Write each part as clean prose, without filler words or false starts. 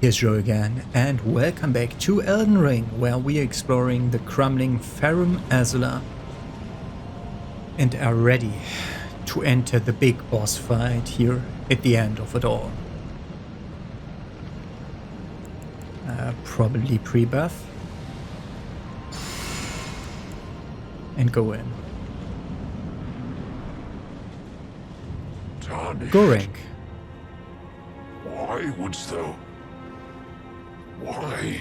Here's Joe again, and welcome back to Elden Ring, where we are exploring the crumbling Farum Azula and are ready to enter the big boss fight here at the end of it all. Probably pre-buff. And go in. Tarnished. Goreng. Why wouldst thou? Why?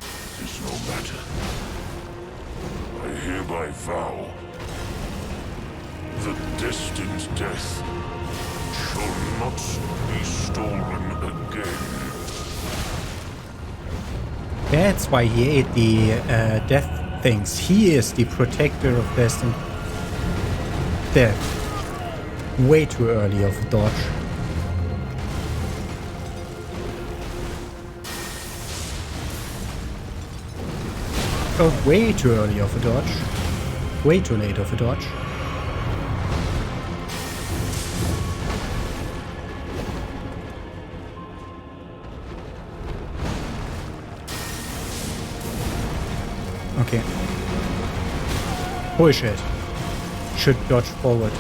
Tis no matter. I hereby vow that destined death shall not be stolen again. That's why he ate the death things. He is the protector of destined death. Way too early of a dodge. Oh, way too early of a dodge. Way too late of a dodge. Okay. Bullshit. Should dodge forward.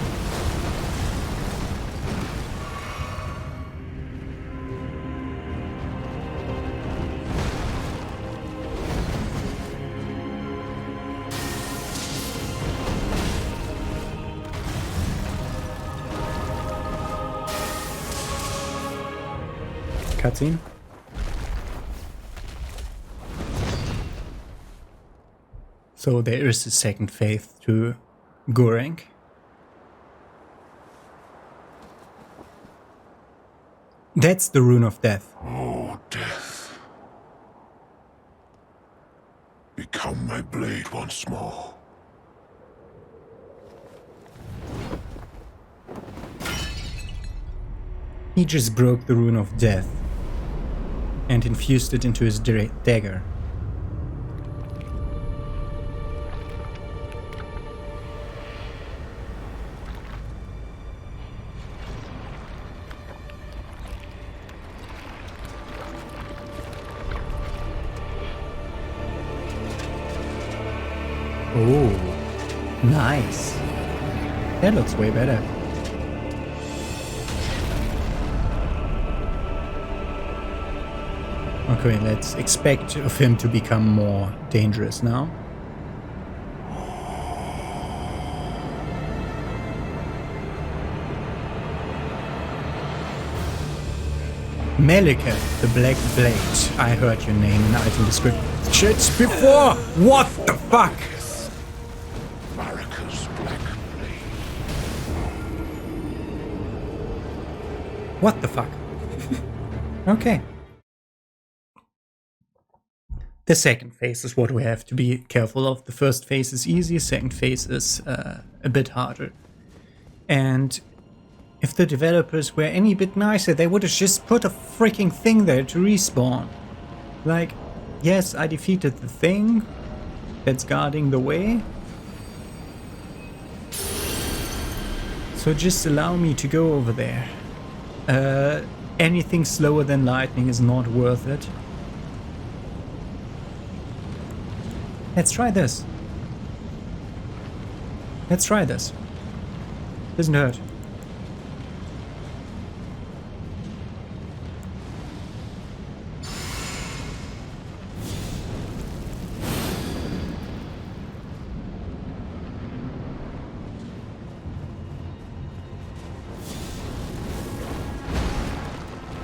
Cutscene. So there is a second phase to Goreng. That's the Rune of Death. Oh, death. Become my blade once more. He just broke the Rune of Death and infused it into his dagger. Oh, nice. That looks way better. Okay, let's expect of him to become more dangerous now. Maliketh, the Black Blade. I heard your name in item descriptions before! What the fuck? Marika's black blade. What the fuck? Okay. The second phase is what we have to be careful of. The first phase is easy, second phase is a bit harder. And if the developers were any bit nicer, they would have just put a freaking thing there to respawn. Like, yes, I defeated the thing that's guarding the way. So just allow me to go over there. Anything slower than lightning is not worth it. Let's try this. Let's try this. Doesn't hurt.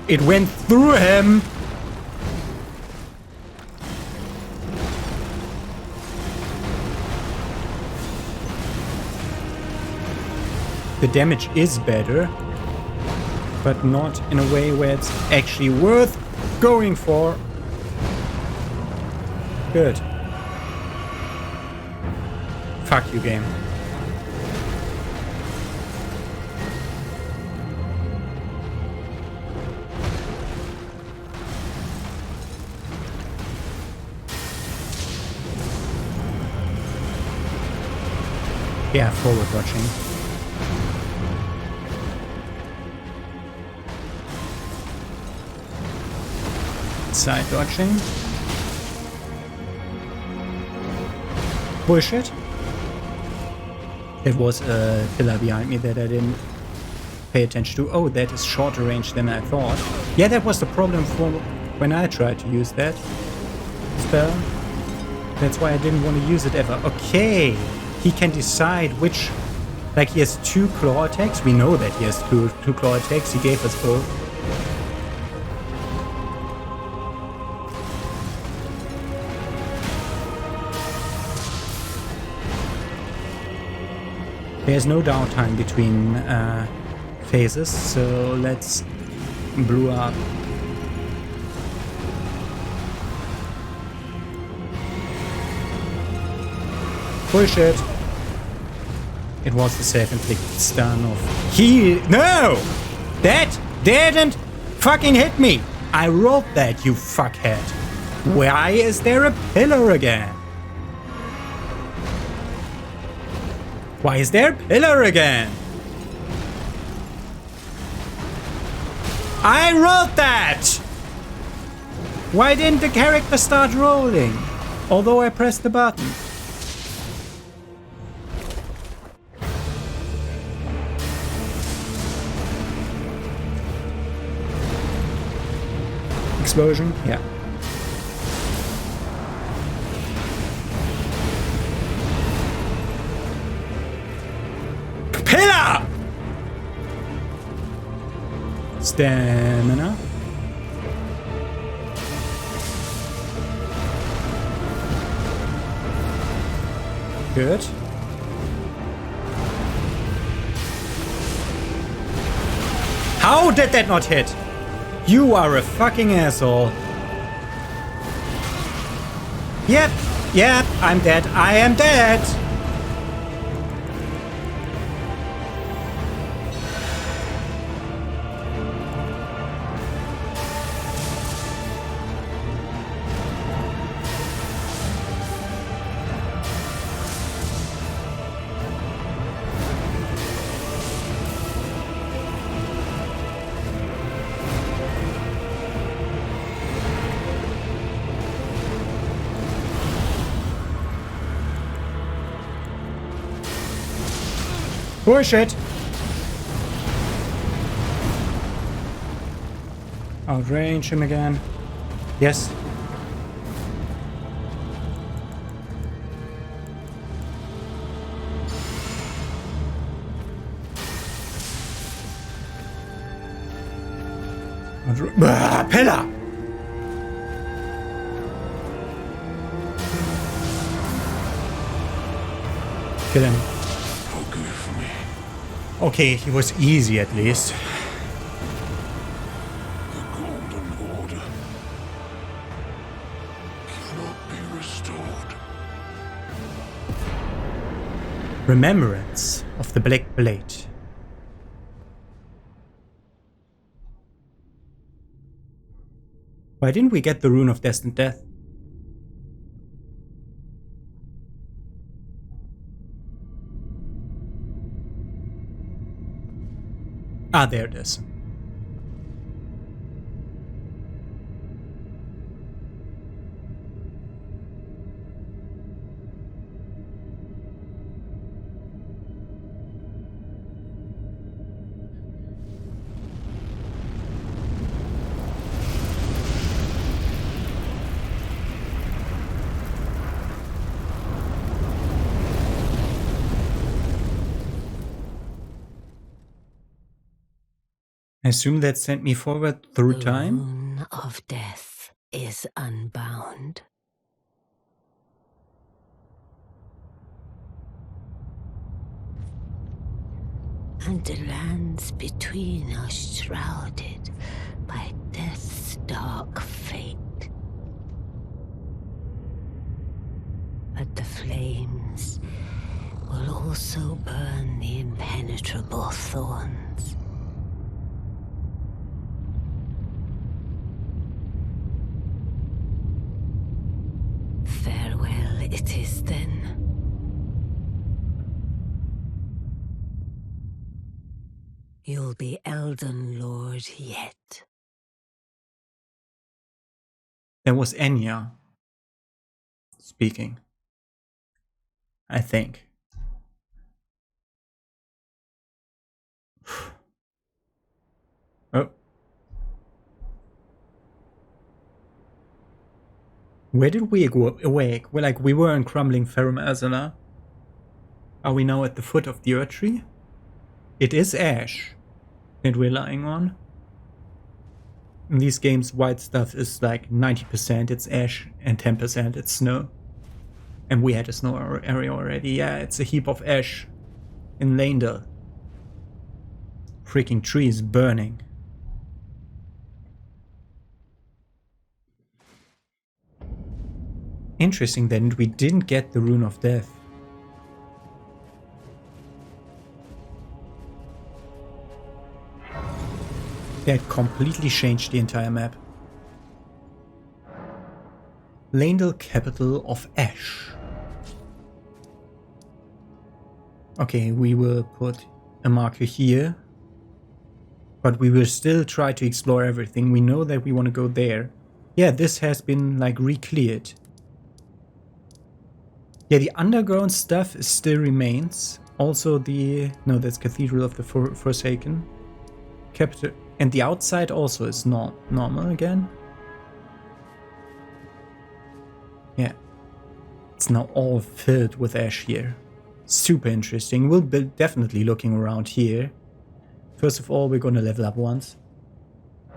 It went through him! The damage is better, but not in a way where it's actually worth going for. Good. Fuck you, game. Yeah, forward watching. Side dodging. Bullshit. There was a pillar behind me that I didn't pay attention to. Oh, that is shorter range than I thought. Yeah, that was the problem for when I tried to use that spell. That's why I didn't want to use it ever. Okay, he can decide which... Like, he has 2 claw attacks. We know that he has two claw attacks. He gave us both. There's no downtime between phases, so let's brew up. Bullshit. It was the self-inflicted stun of No! That didn't fucking hit me! I rolled that, you fuckhead. Why is there a pillar again? Why is there a pillar again? I rolled that! Why didn't the character start rolling? Although I pressed the button. Explosion? Yeah. Pillar! Stamina. Good. How did that not hit? You are a fucking asshole. Yep, I'm dead. I am dead. Bullshit! Outrange him again. Yes. Pillar! Kill him. Okay, he was easy at least. The Golden Order cannot be restored. Remembrance of the Black Blade. Why didn't we get the Rune of Destined Death? Ah, there it is. I assume that sent me forward through time? The rune of death is unbound. And the lands between are shrouded by death's dark fate. But the flames will also burn the impenetrable thorns. Farewell it is then. You'll be Elden Lord yet. That was Enya speaking, I think. Oh. Where did we go awake? Well, like, we were in crumbling Ferrum Azala. Are we now at the foot of the Earth Tree? It is ash that we're lying on. In these games, white stuff is like 90% it's ash and 10% it's snow. And we had a snow area already. Yeah, it's a heap of ash in Landel. Freaking trees burning. Interesting then, we didn't get the Rune of Death. That completely changed the entire map. Landel, capital of Ash. Okay, we will put a marker here. But we will still try to explore everything. We know that we want to go there. Yeah, this has been like re-cleared. Yeah, the underground stuff still remains. Also the... no, that's Cathedral of the Forsaken. Capital... and the outside also is not normal again. Yeah. It's now all filled with ash here. Super interesting. We'll be definitely looking around here. First of all, we're gonna level up once.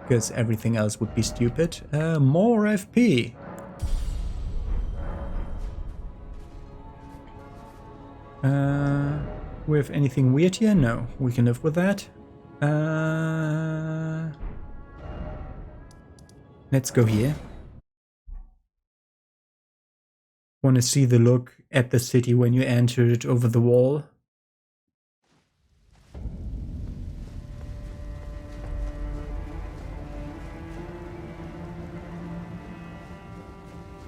Because everything else would be stupid. More FP. We have anything weird here? No, we can live with that. Let's go here. Want to see the look at the city when you enter it over the wall?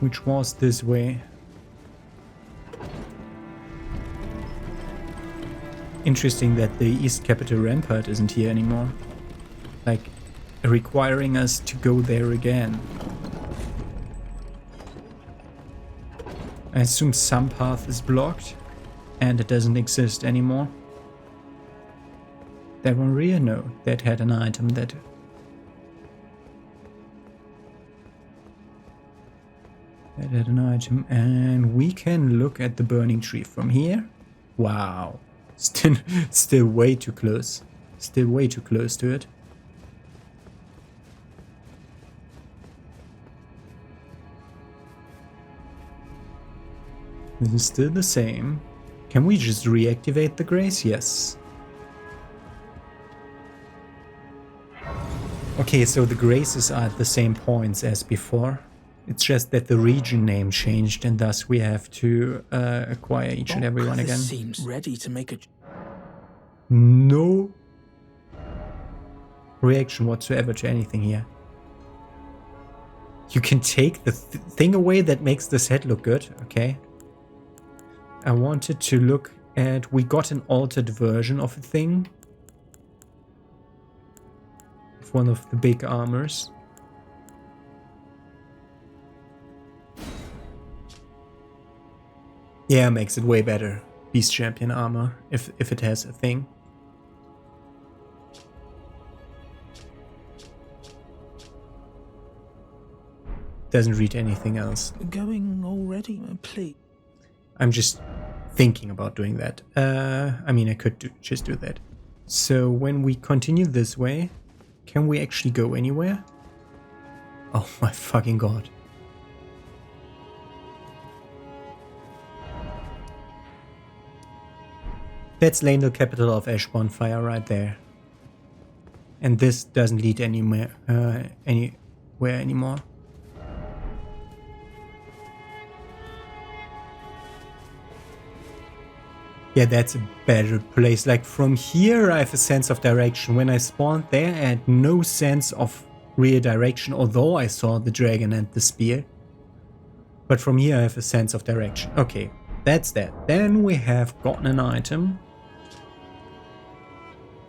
Which was this way. Interesting that the East Capital Rampart isn't here anymore. Like, requiring us to go there again. I assume some path is blocked and it doesn't exist anymore. That one rear? No, that had an item that... that had an item, and we can look at the burning tree from here. Wow. Still way too close. Still way too close to it. This is still the same. Can we just reactivate the grace? Yes. Okay, so the graces are at the same points as before. It's just that the region name changed, and thus we have to acquire each and every one again. Seems ready to make a... No reaction whatsoever to anything here. You can take the thing away that makes this head look good, okay? I wanted to look at... we got an altered version of a thing. Of one of the big armors. Yeah, makes it way better. Beast Champion armor, if it has a thing. Doesn't read anything else. Going already, please. I'm just thinking about doing that. I mean, I could just do that. So when we continue this way, can we actually go anywhere? Oh my fucking god. That's Landel, capital of Ash Bonfire right there. And this doesn't lead anywhere anymore. Yeah, that's a better place. Like, from here I have a sense of direction. When I spawned there, I had no sense of real direction, although I saw the dragon and the spear. But from here I have a sense of direction. Okay, that's that. Then we have gotten an item.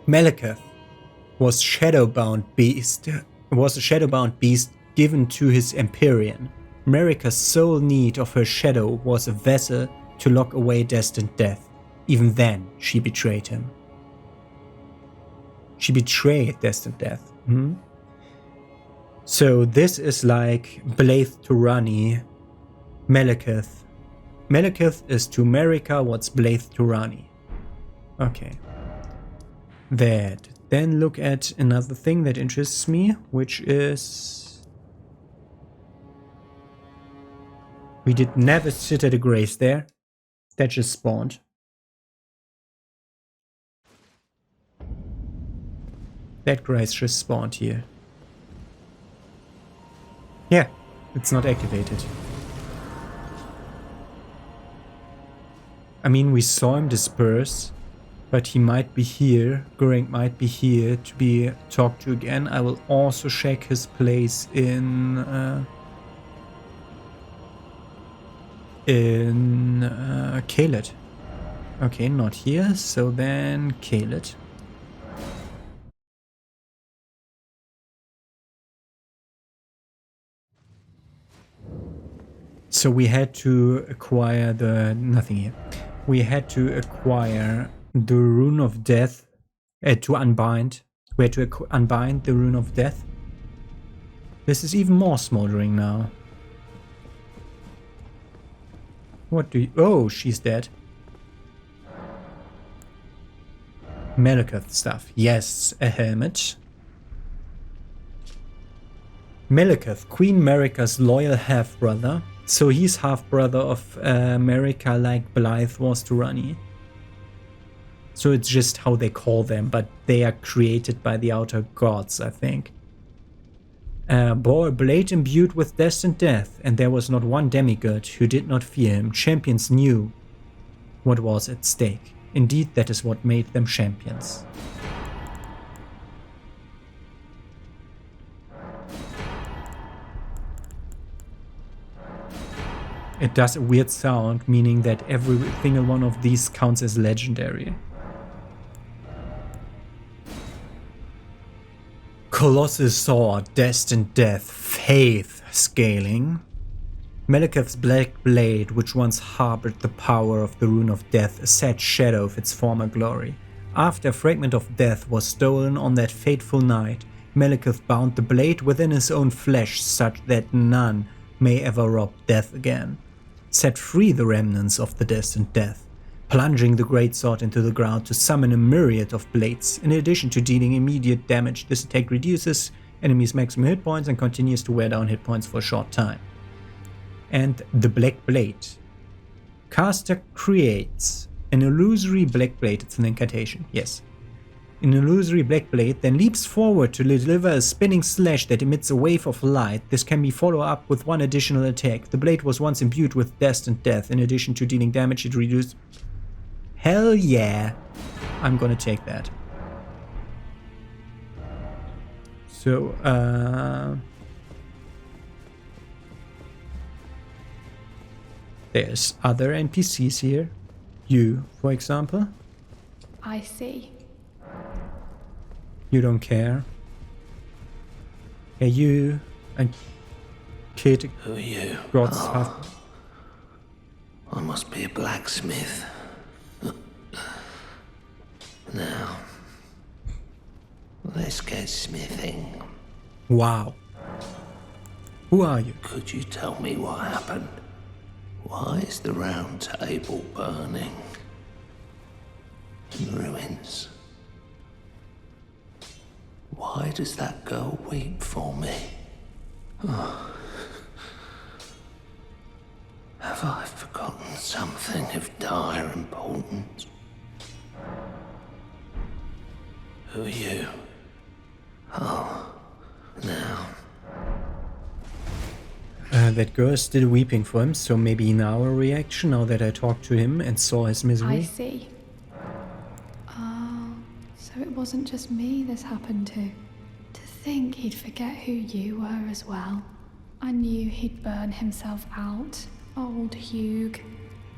Maliketh was a shadowbound beast given to his Empyrean. Marika's sole need of her shadow was a vessel to lock away destined death. Even then, she betrayed him. She betrayed destined death. So this is like Blade to Rani, Maliketh. Maliketh is to Marika what's Blade to Rani. Okay. That. Then look at another thing that interests me, which is... We did never sit at a grace there. That just spawned. That grace just spawned here. Yeah, it's not activated. I mean, we saw him disperse, but he might be here. Goring might be here to be talked to again. I will also check his place in Kaled. Okay, not here. So then Kaled. So we had to acquire the... nothing here. We had to acquire the Rune of Death to unbind. We had to unbind the Rune of Death. This is even more smoldering now. What do you... Oh, she's dead. Maliketh stuff. Yes, a helmet. Maliketh, Queen Marika's loyal half-brother. So he's half-brother of Marika like Blythe was to Rani. So it's just how they call them, but they are created by the outer gods, I think. Bore a blade imbued with destined death, and there was not one demigod who did not fear him. Champions knew what was at stake. Indeed, that is what made them champions. It does a weird sound, meaning that every single one of these counts as legendary. Colossus Sword, Destined Death, Faith Scaling. Maliketh's black blade, which once harbored the power of the Rune of Death, a sad shadow of its former glory. After a fragment of death was stolen on that fateful night, Maliketh bound the blade within his own flesh such that none may ever rob death again. Set free the remnants of the destined death, plunging the great sword into the ground to summon a myriad of blades. In addition to dealing immediate damage, this attack reduces enemies' maximum hit points and continues to wear down hit points for a short time. And the Black Blade. Caster creates an illusory black blade. It's an incantation, yes. An illusory black blade then leaps forward to deliver a spinning slash that emits a wave of light. This can be followed up with one additional attack. The blade was once imbued with destined death. In addition to dealing damage, it reduced... Hell yeah! I'm gonna take that. So, there's other NPCs here. You, for example. I see. You don't care. Hey, you and kid. Who are you? God's half. I must be a blacksmith. Now, let's get smithing. Wow. Who are you? Could you tell me what happened? Why is the round table burning? In ruins. Why does that girl weep for me? Oh. Have I forgotten something of dire importance? Who are you? Oh, now. That girl is still weeping for him, so maybe now a reaction, now that I talked to him and saw his misery. I see. So it wasn't just me this happened to. To think he'd forget who you were as well. I knew he'd burn himself out. Old Hugh.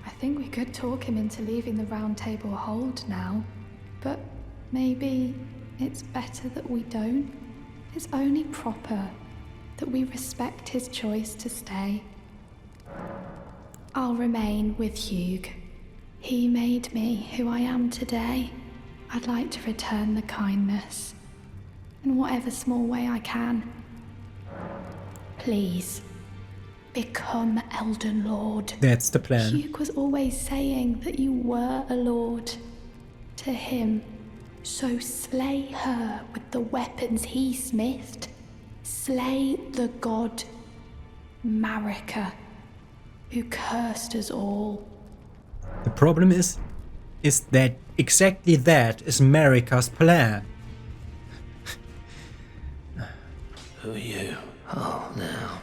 I think we could talk him into leaving the round table hold now. But maybe it's better that we don't. It's only proper that we respect his choice to stay. I'll remain with Hugh. He made me who I am today. I'd like to return the kindness, in whatever small way I can. Please, become Elden Lord. That's the plan. Hugh was always saying that you were a lord to him. So slay her with the weapons he smithed. Slay the god Marika, who cursed us all. The problem is that exactly that is Marika's plan. Who are you? Oh, now.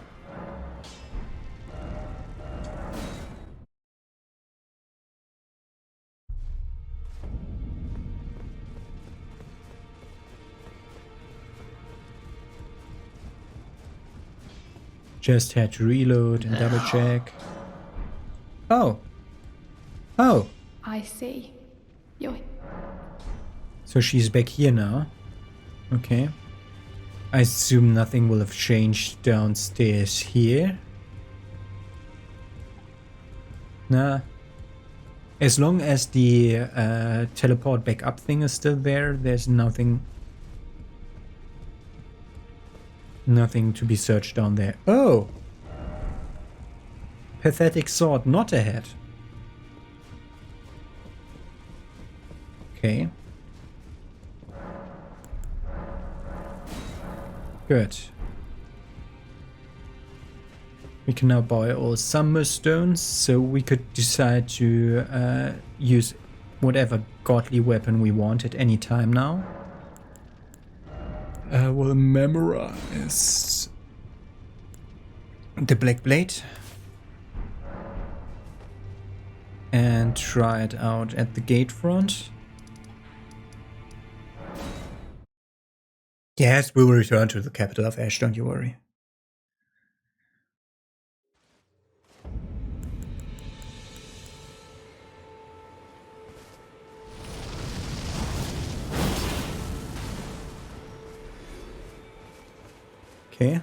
Just had to reload and double check. Oh. Oh. I see. You're... So she's back here now. Okay. I assume nothing will have changed downstairs here. Nah. As long as the teleport back up thing is still there, there's nothing to be searched down there. Oh! Pathetic sword not ahead. Okay. Good. We can now buy all summer stones, so we could decide to use whatever godly weapon we want at any time now. We'll memorize the Black Blade and try it out at the gate front. Yes, we'll return to the capital of Ash, don't you worry. Okay.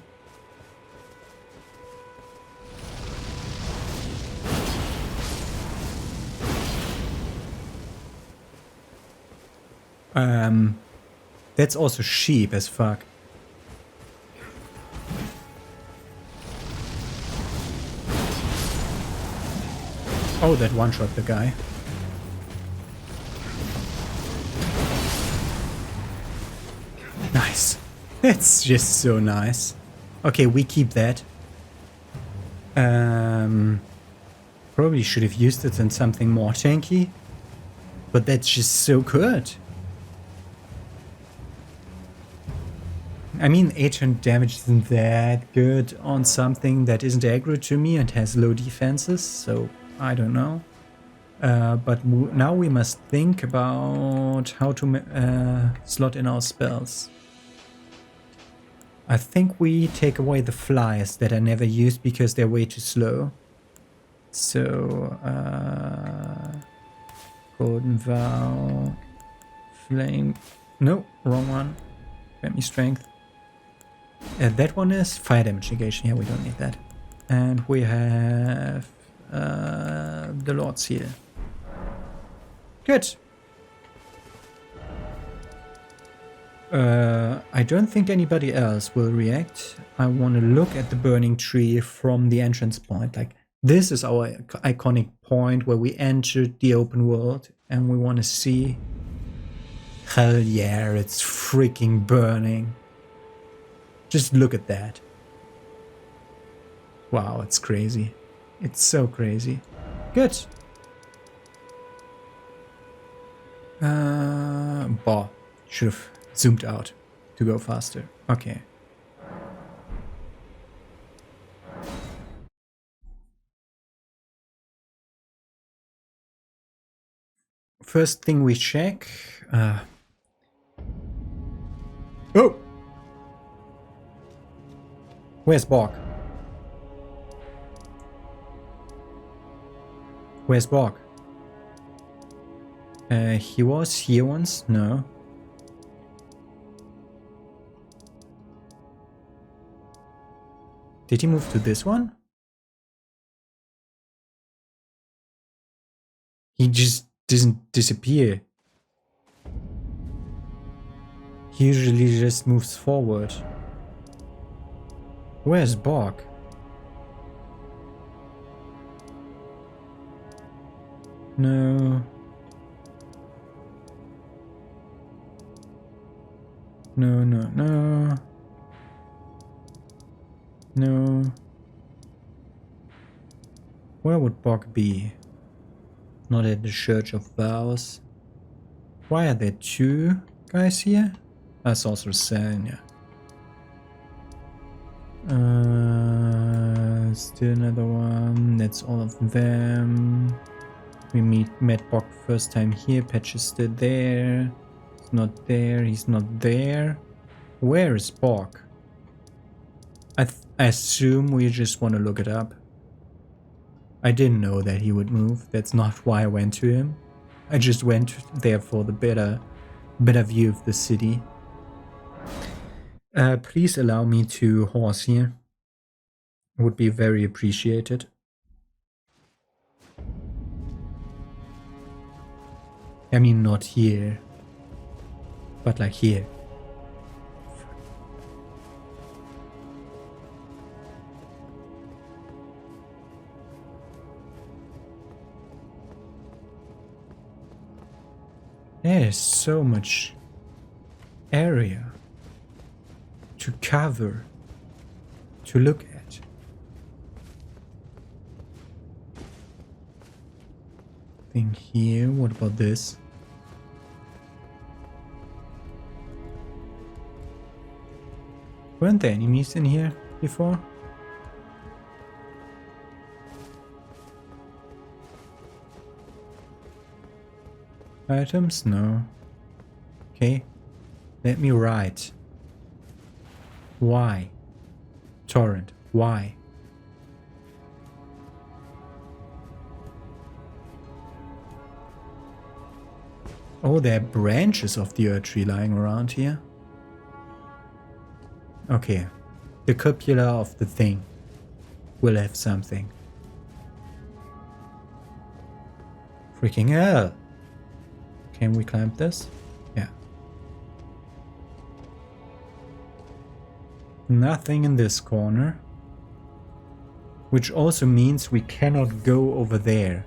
That's also sheep as fuck. Oh, that one-shot the guy. Nice. That's just so nice. Okay, we keep that. Probably should have used it in something more tanky. But that's just so good. I mean, 800 damage isn't that good on something that isn't aggro to me and has low defenses, so I don't know. But now we must think about how to slot in our spells. I think we take away the flies that I never use because they're way too slow. So, Golden Vow, Flame, no, wrong one, grant me strength. That one is fire damage negation, yeah, we don't need that. And we have the Lord's Seal. Good. I don't think anybody else will react. I want to look at the burning tree from the entrance point. Like, this is our iconic point where we entered the open world and we want to see. Hell yeah, it's freaking burning. Just look at that. Wow, it's crazy. It's so crazy. Good. Boah, should have zoomed out to go faster. Okay. First thing we check. Oh! Where's Borg? Where's Borg? He was here once? No. Did he move to this one? He just doesn't disappear. He usually just moves forward. Where's Bog? No. No, no, no. No. Where would Bog be? Not at the Church of Vows. Why are there two guys here? That's also Sanya. Still another one. That's all of them. We met Bog first time here. Patch is still there. He's not there. He's not there. Where is Bog? I assume we just want to look it up. I didn't know that he would move. That's not why I went to him. I just went there for the better view of the city. Please allow me to horse here. Would be very appreciated. I mean, not here, but like here. There's so much area to cover, to look at. Thing here, what about this? Weren't there enemies in here before? Items? No. Okay. Let me write. Why? Torrent. Why? Oh, there are branches of the Earth Tree lying around here. Okay. The copula of the thing will have something. Freaking hell! Can we climb this? Yeah. Nothing in this corner. Which also means we cannot go over there.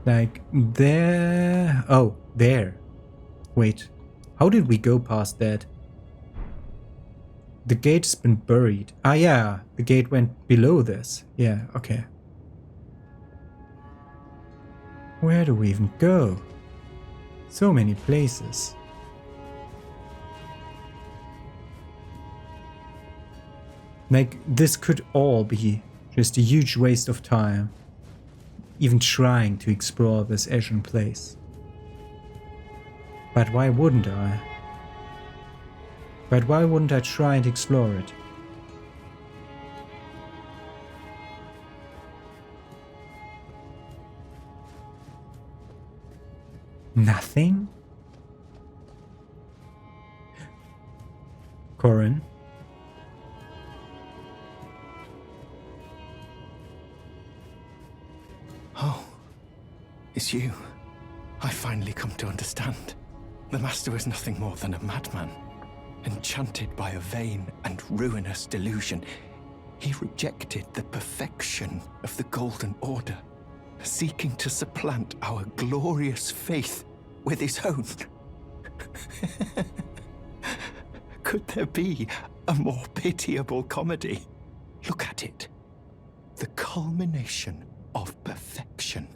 Like there. Oh, there. Wait. How did we go past that? The gate's been buried. Ah, yeah. The gate went below this. Yeah, okay. Where do we even go? So many places. Like, this could all be just a huge waste of time. Even trying to explore this Asian place. But why wouldn't I? But why wouldn't I try and explore it? Nothing? Corin? Oh, it's you. I finally come to understand. The Master was nothing more than a madman. Enchanted by a vain and ruinous delusion, he rejected the perfection of the Golden Order, seeking to supplant our glorious faith with his own. Could there be a more pitiable comedy? Look at it. The culmination of perfection.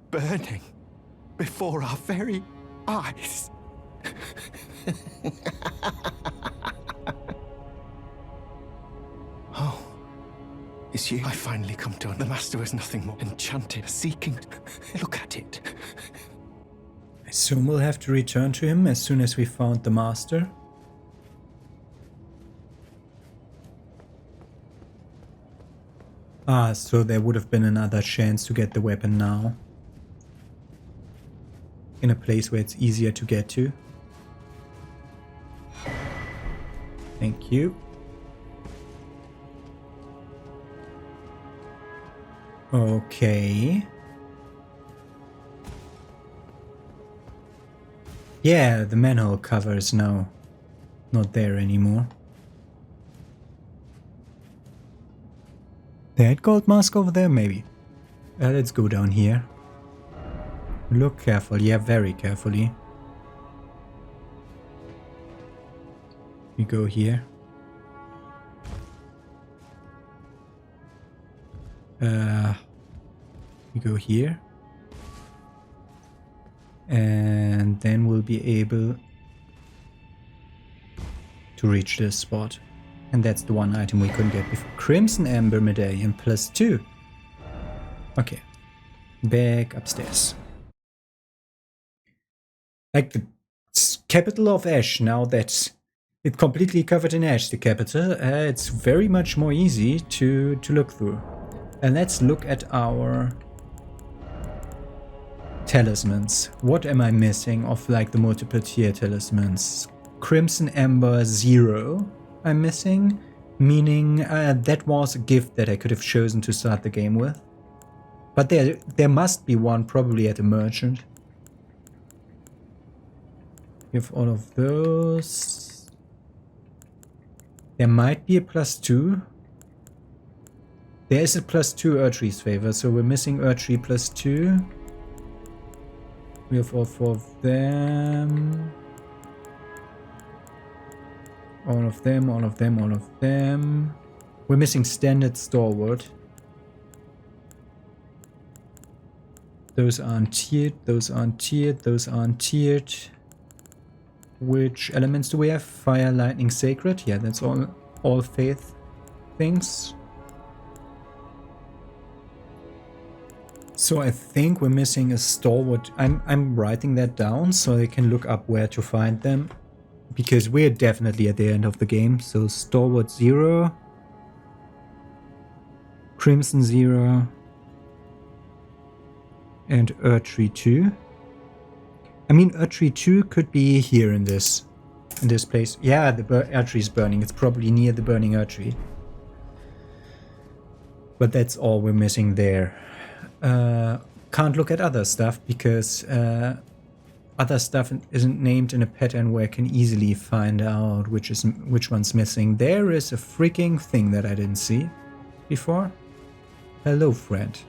Burning before our very eyes. Oh, it's you. I finally come to the Master was nothing more enchanted, seeking. Look at it. I assume we'll have to return to him as soon as we found the Master. Ah, so there would have been another chance to get the weapon now. In a place where it's easier to get to. Thank you. Okay. Yeah, the manhole cover is now not there anymore. That gold mask over there? Maybe. Let's go down here. Look carefully. Yeah, very carefully. We go here. We go here. And then we'll be able to reach this spot. And that's the one item we couldn't get before. Crimson Amber Medallion +2. Okay. Back upstairs. Like the capital of Ash, now that it's completely covered in ash, the capital, it's very much more easy to look through. And let's look at our talismans. What am I missing of like the multiple tier talismans? Crimson Amber 0 I'm missing, meaning that was a gift that I could have chosen to start the game with. But there must be one probably at a merchant. We have all of those. There might be a +2. There is a +2 Erdtree's favor, so we're missing Erdtree +2. We have all 4 of them. All of them, all of them, all of them. We're missing Standard Stalwart. Those aren't tiered, those aren't tiered, those aren't tiered. Which elements do we have? Fire, lightning, sacred. Yeah, that's all faith things. So I think we're missing a stalwart. I'm writing that down so I can look up where to find them. Because we're definitely at the end of the game. So Stalwart 0. Crimson 0. And Erdtree 2. I mean, Erdtree 2 could be here in this place. Yeah, the Erdtree is burning. It's probably near the burning Erdtree. But that's all we're missing there. Can't look at other stuff because other stuff isn't named in a pattern where I can easily find out which one's missing. There is a freaking thing that I didn't see before. Hello, friend.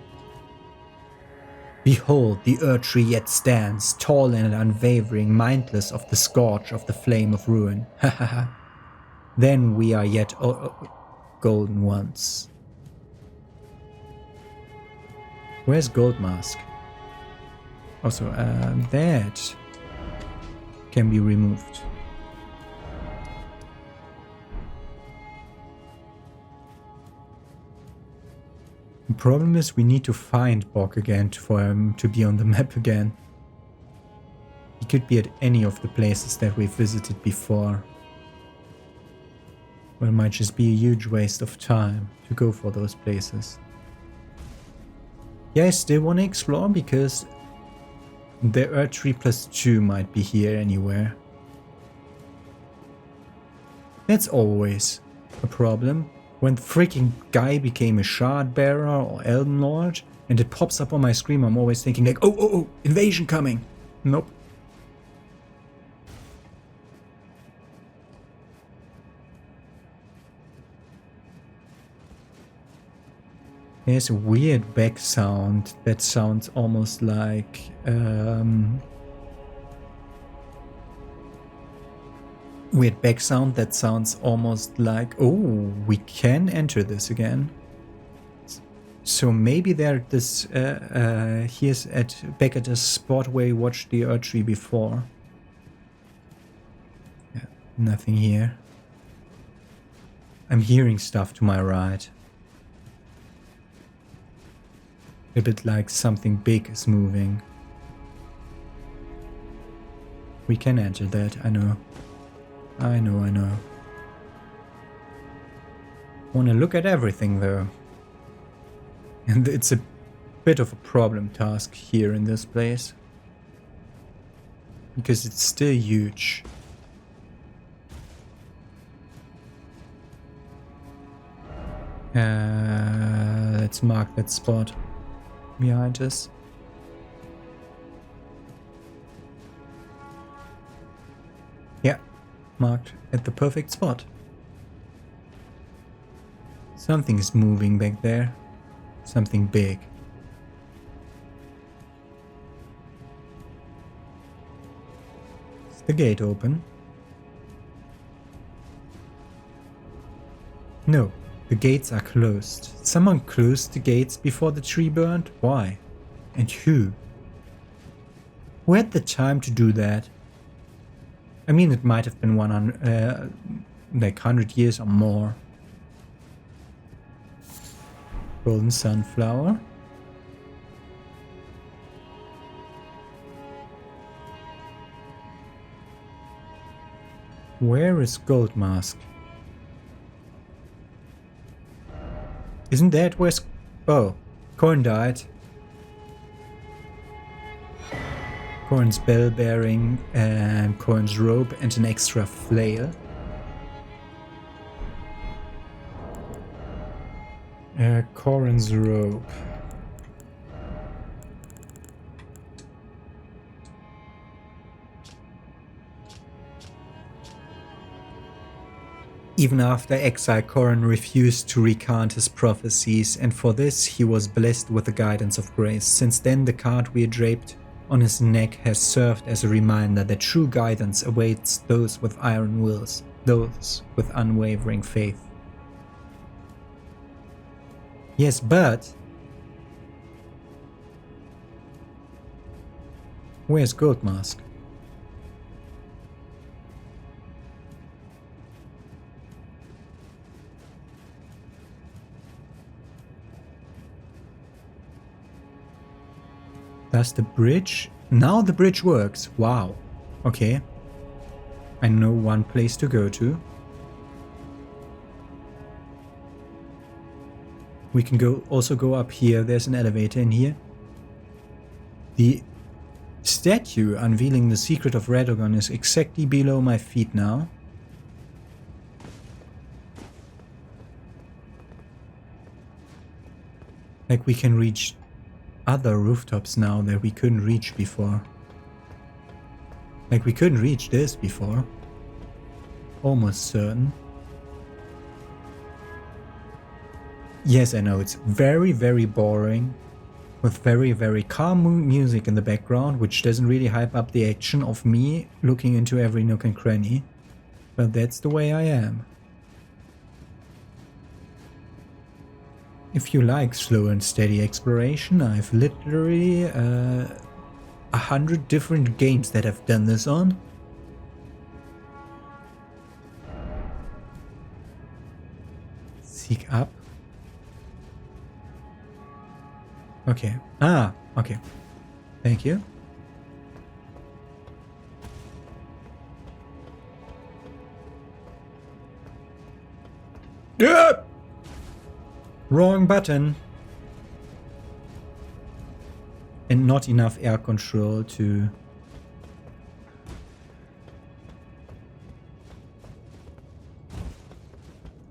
Behold, the Erdtree yet stands, tall and unwavering, mindless of the scorch of the flame of ruin. Ha ha ha. Then we are yet golden ones. Where's Gold Mask? Also, that can be removed. The problem is we need to find Bog again for him to be on the map again. He could be at any of the places that we've visited before. Well, it might just be a huge waste of time to go for those places. Yeah, I still want to explore because the Erdtree +2 might be here anywhere. That's always a problem. When the freaking guy became a shard bearer or Elden Lord and it pops up on my screen, I'm always thinking like, oh, invasion coming. Nope. There's a weird back sound that sounds almost like weird back sound that sounds almost like, oh, we can enter this again. So maybe there this here's back at the spot where you watched the Erdtree before. Yeah, nothing here. I'm hearing stuff to my right. A bit like something big is moving. We can enter that, I know. I know. Wanna look at everything though. And it's a bit of a problem task here in this place. Because it's still huge. Let's mark that spot. behind us. Yeah, marked at the perfect spot. Something is moving back there. Something big. Is the gate open? No, the gates are closed. Someone closed the gates before the tree burned? Why? And who? Who had the time to do that? I mean, it might have been 100 years or more. Golden sunflower. Where is Gold Mask? Isn't that where... Oh, Corn died. Corn's bell bearing, and Corn's robe, and an extra flail. Corn's robe. Even after exile, Corran refused to recant his prophecies, and for this he was blessed with the guidance of grace. Since then, the cartwheel draped on his neck has served as a reminder that true guidance awaits those with iron wills, those with unwavering faith. Yes, but... where's Gold Mask? Does the bridge... Now the bridge works. Wow. Okay. I know one place to go to. We can also go up here. There's an elevator in here. The statue unveiling the secret of Radogon is exactly below my feet now. Like we can reach other rooftops now that we couldn't reach before. Like we couldn't reach this before. Almost certain. Yes, I know, it's very, very boring. With very, very calm music in the background, which doesn't really hype up the action of me looking into every nook and cranny. But that's the way I am. If you like slow and steady exploration, I've literally 100 different games that I've done this on. Seek up. Okay. Ah, okay. Thank you. Yeah! Wrong button. And not enough air control to...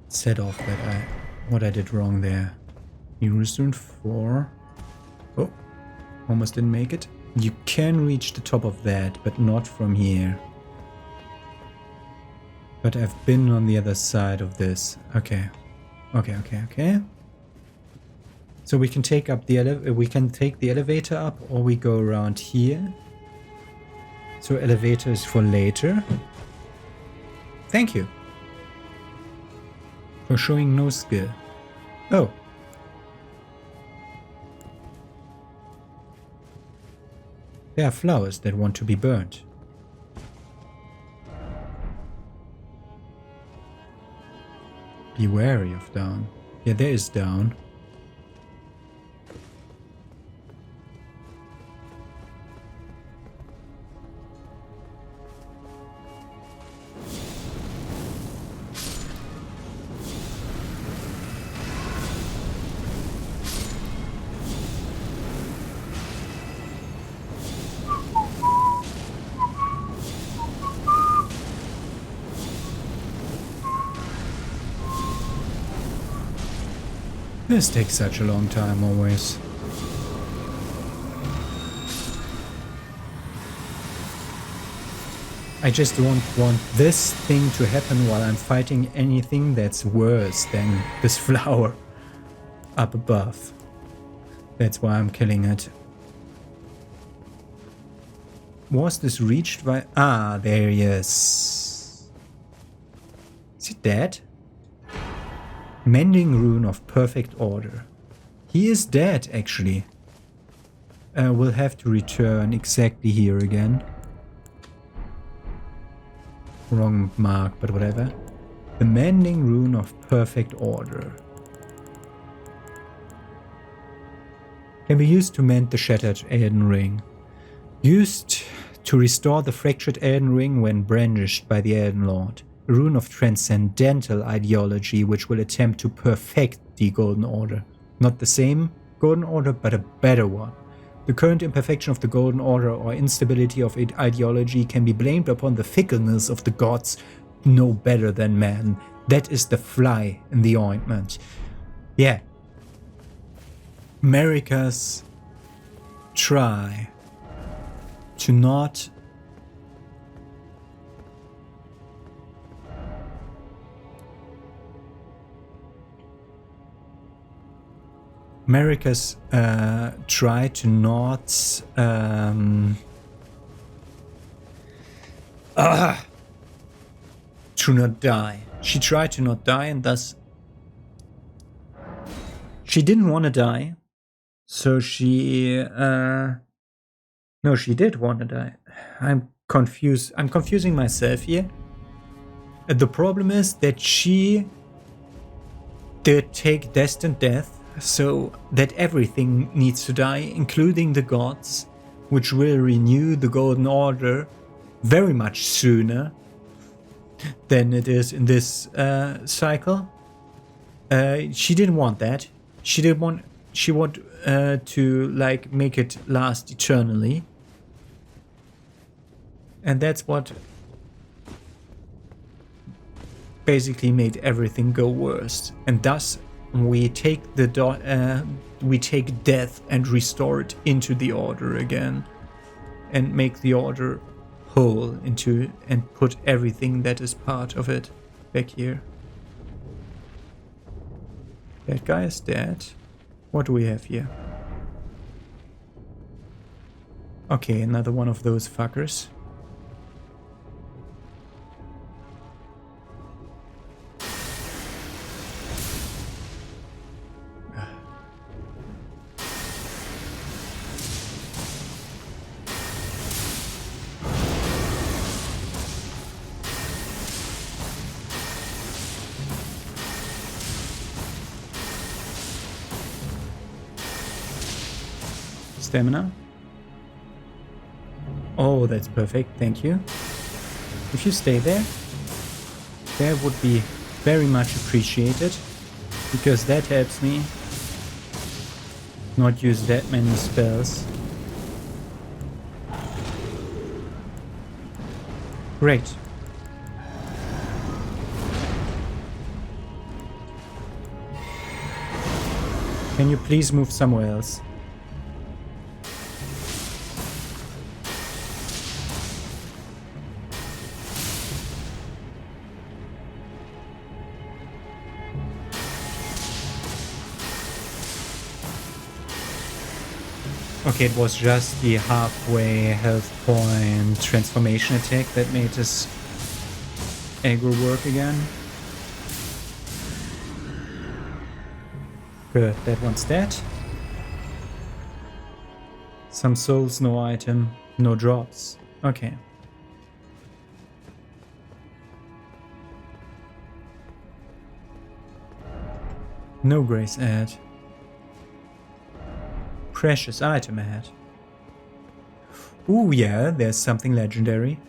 set off that what I did wrong there. You resumed 4. Oh, almost didn't make it. You can reach the top of that, but not from here. But I've been on the other side of this. Okay. Okay. So we can take up the elevator up, or we go around here. So elevator is for later. Thank you for showing no skill. Oh. There are flowers that want to be burnt. Be wary of down. Yeah, there is down. This takes such a long time always. I just don't want this thing to happen while I'm fighting anything that's worse than this flower up above. That's why I'm killing it. Was this reached by... Ah, there he is. Is he dead? Mending Rune of Perfect Order. He is dead, actually. We'll have to return exactly here again. Wrong mark, but whatever. The Mending Rune of Perfect Order. Can be used to mend the shattered Elden Ring. Used to restore the fractured Elden Ring when brandished by the Elden Lord. A rune of transcendental ideology which will attempt to perfect the Golden Order. Not the same Golden Order, but a better one. The current imperfection of the Golden Order or instability of ideology can be blamed upon the fickleness of the gods no better than man. That is the fly in the ointment. Yeah. America's try to not try to not to not die. She tried to not die, and thus she didn't want to die. So she no, she did want to die. I'm confused. I'm confusing myself here. The problem is that she did take destined death, so that everything needs to die, including the gods, which will renew the Golden Order very much sooner than it is in this cycle. She didn't want that. She wanted to like make it last eternally, and that's what basically made everything go worse. And thus we take death and restore it into the order again, and make the order whole into, and put everything that is part of it back here. That guy is dead. What do we have here? Okay, another one of those fuckers. Stamina. Oh, that's perfect. Thank you. If you stay there, that would be very much appreciated, because that helps me not use that many spells. Great. Can you please move somewhere else? Okay, it was just the halfway health point transformation attack that made this aggro work again. Good, that one's dead. Some souls, no item, no drops. Okay. No grace ahead. Precious item ahead. Ooh, yeah, there's something legendary.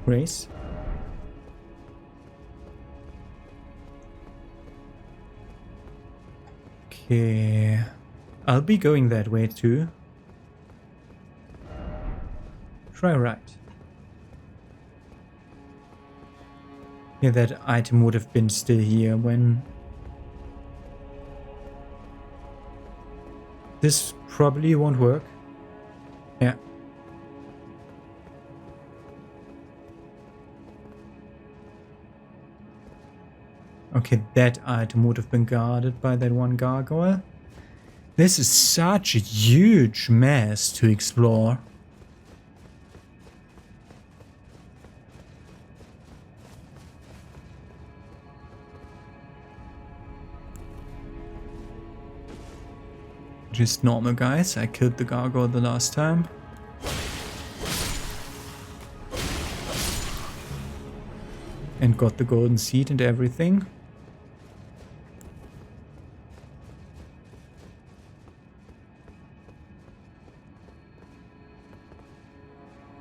Grace. Okay. I'll be going that way too. Try right. Yeah, that item would have been still here when... This probably won't work. Yeah. Okay, that item would have been guarded by that one gargoyle. This is such a huge mess to explore. Just normal guys. I killed the gargoyle the last time. And got the golden seed and everything.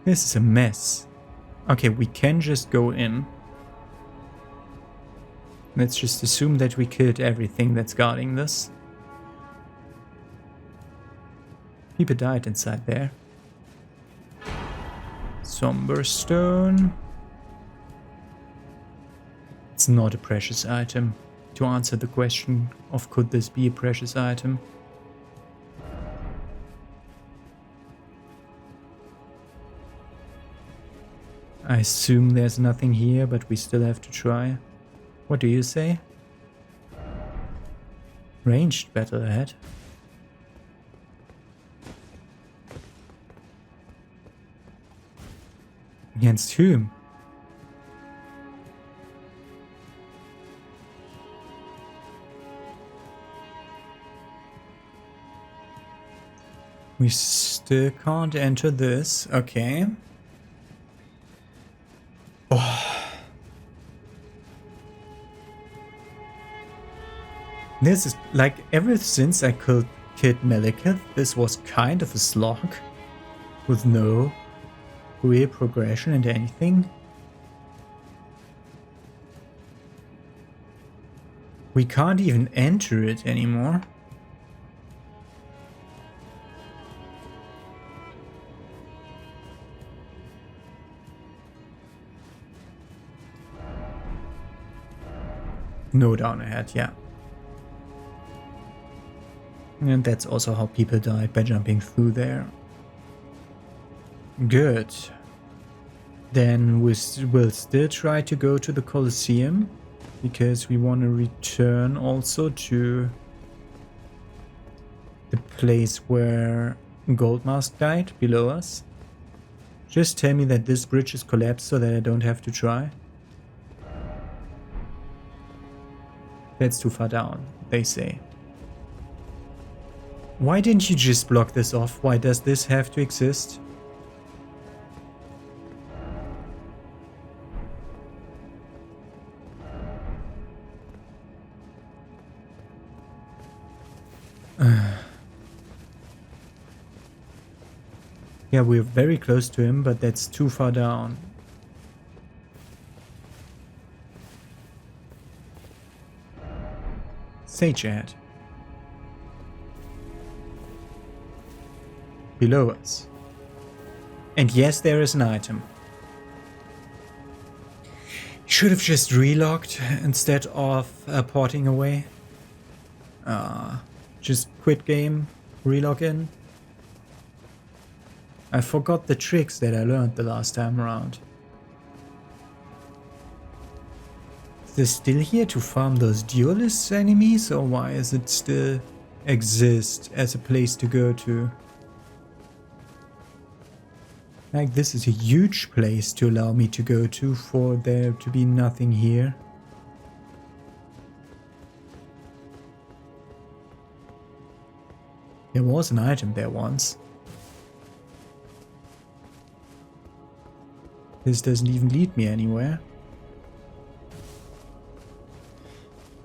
This is a mess. Okay, we can just go in. Let's just assume that we killed everything that's guarding this. People died inside there. Somber stone. It's not a precious item. To answer the question of could this be a precious item? I assume there's nothing here, but we still have to try. What do you say? Ranged battle ahead. Against whom? We still can't enter this. Okay. Oh. This is like ever since I killed Maliketh, this was kind of a slog with no real progression into anything. We can't even enter it anymore. No down ahead, yeah. And that's also how people died, by jumping through there. Good. Then we'll still try to go to the Colosseum, because we want to return also to the place where Goldmask died, below us. Just tell me that this bridge is collapsed so that I don't have to try. That's too far down, they say. Why didn't you just block this off? Why does this have to exist? Yeah, we're very close to him, but that's too far down. Sage ahead. Below us. And yes, there is an item. Should have just relocked instead of porting away. Just quit game, relog in. I forgot the tricks that I learned the last time around. Is this still here to farm those duelist enemies, or why does it still exist as a place to go to? Like, this is a huge place to allow me to go to for there to be nothing here. There was an item there once. This doesn't even lead me anywhere.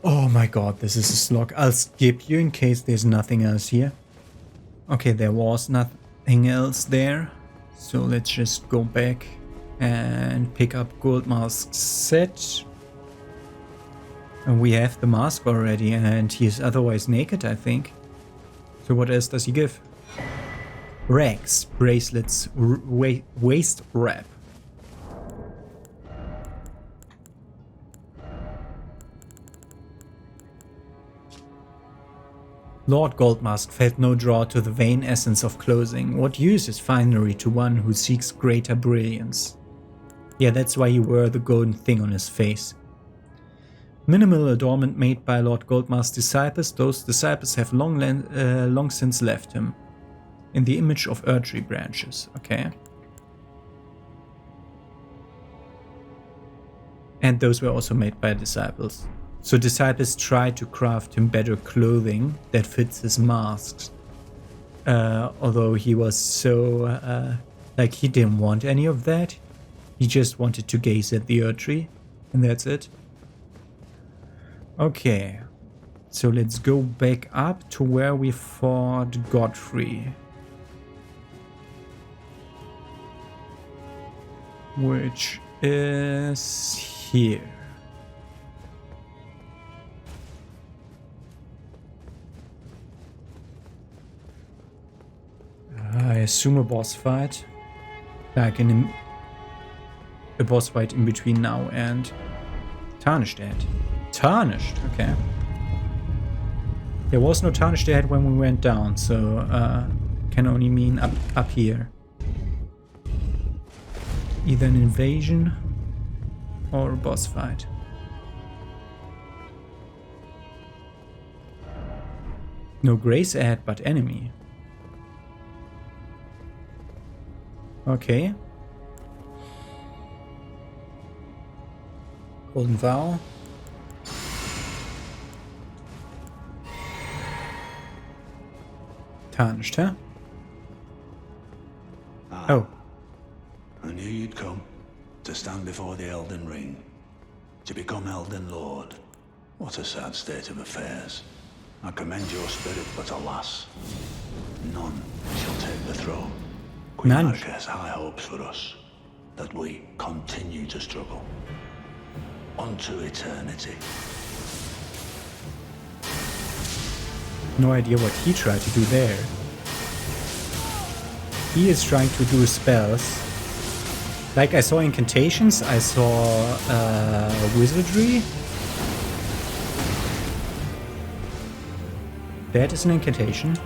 Oh my god, this is a slog. I'll skip you in case there's nothing else here. Okay, there was nothing else there. So let's just go back and pick up Goldmask's set. And we have the mask already, and he is otherwise naked, I think. So what else does he give? Rags, bracelets, waist wrap. Lord Goldmask felt no draw to the vain essence of clothing. What use is finery to one who seeks greater brilliance? Yeah, that's why he wore the golden thing on his face. Minimal adornment made by Lord Goldmar's disciples. Those disciples have long since left him. In the image of tree branches. Okay. And those were also made by disciples. So disciples tried to craft him better clothing that fits his masks. Although he was so, like, he didn't want any of that. He just wanted to gaze at the tree, and that's it. Okay, so let's go back up to where we fought Godfrey. Which is here. I assume a boss fight. Like a boss fight in between now and Tarnished. Tarnished, okay. There was no Tarnished when we went down, so can only mean up here. Either an invasion or a boss fight. No grace ahead, but enemy. Okay. Golden Vow. Tarnished, huh? Oh. I knew you'd come to stand before the Elden Ring, to become Elden Lord. What a sad state of affairs. I commend your spirit, but alas, none shall take the throne. Queen None. Maliketh has high hopes for us, that we continue to struggle. Unto eternity. No idea what he tried to do there. He is trying to do spells. Like I saw incantations, I saw wizardry. That is an incantation.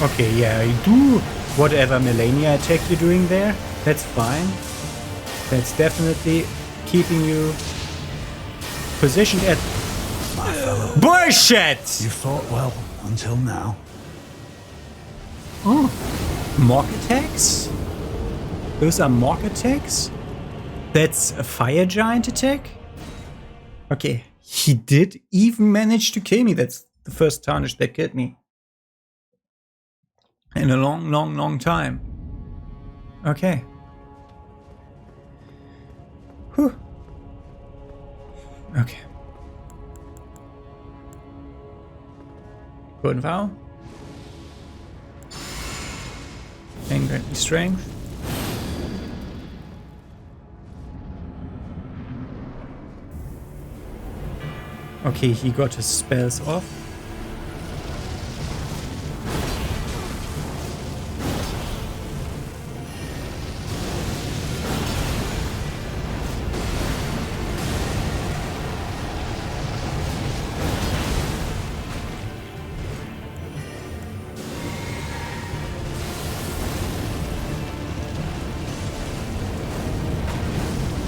Okay, yeah, you do whatever Melania attack you're doing there. That's fine. That's definitely keeping you positioned at... My fellow, Bullshit! you fought well until now. Oh, mock attacks? Those are mock attacks? That's a fire giant attack? Okay, he did even manage to kill me. That's the first Tarnished that killed me. In a long time. Okay. Whew. Okay. Golden Vow. And grant me strength. Okay, he got his spells off.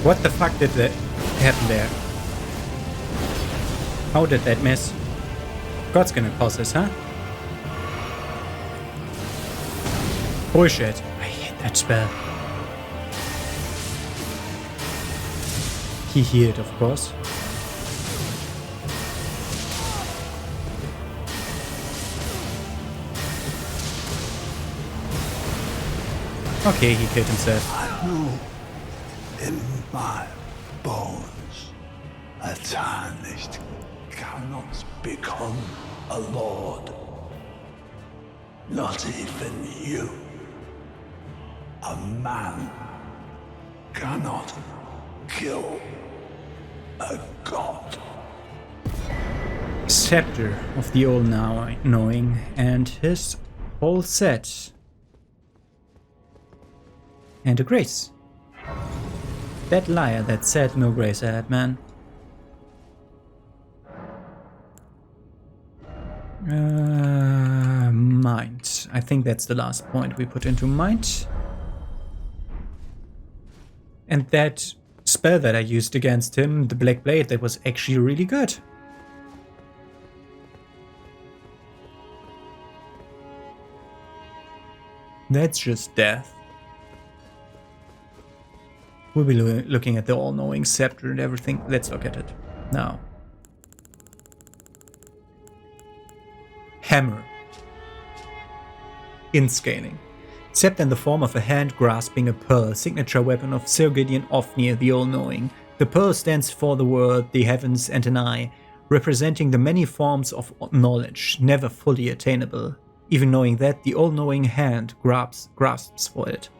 What the fuck did that happen there? How did that miss? God's gonna cause this, huh? Bullshit. I hate that spell. He healed, of course. Okay, he killed himself. I know in my bones a Tarnished cannot become a lord. Not even you. A man cannot kill a god. Scepter of the All-Knowing and his whole set. And a grace. That liar that said no grace ahead, man. mind. I think that's the last point we put into mind. And that spell that I used against him, the Black Blade, that was actually really good. That's just death. We'll be looking at the all-knowing scepter and everything. Let's look at it now. Hammer. In scaling. Scepter in the form of a hand grasping a pearl, signature weapon of Sir Gideon Ofnir the All-Knowing. The pearl stands for the world, the heavens, and an eye, representing the many forms of knowledge, never fully attainable. Even knowing that, the all-knowing hand grasps for it.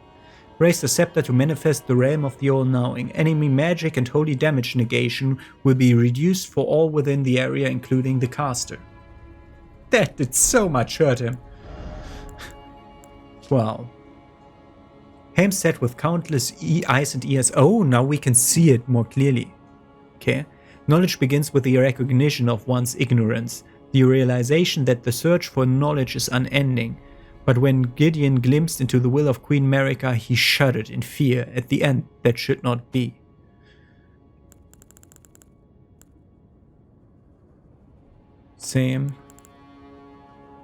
Raise the scepter to manifest the realm of the all-knowing. Enemy magic and holy damage negation will be reduced for all within the area, including the caster. That did so much hurt him. Wow. Helm set with countless eyes and ears. Oh, now we can see it more clearly. Okay. Knowledge begins with the recognition of one's ignorance. The realization that the search for knowledge is unending. But when Gideon glimpsed into the will of Queen Marika, he shuddered in fear at the end that should not be. Same.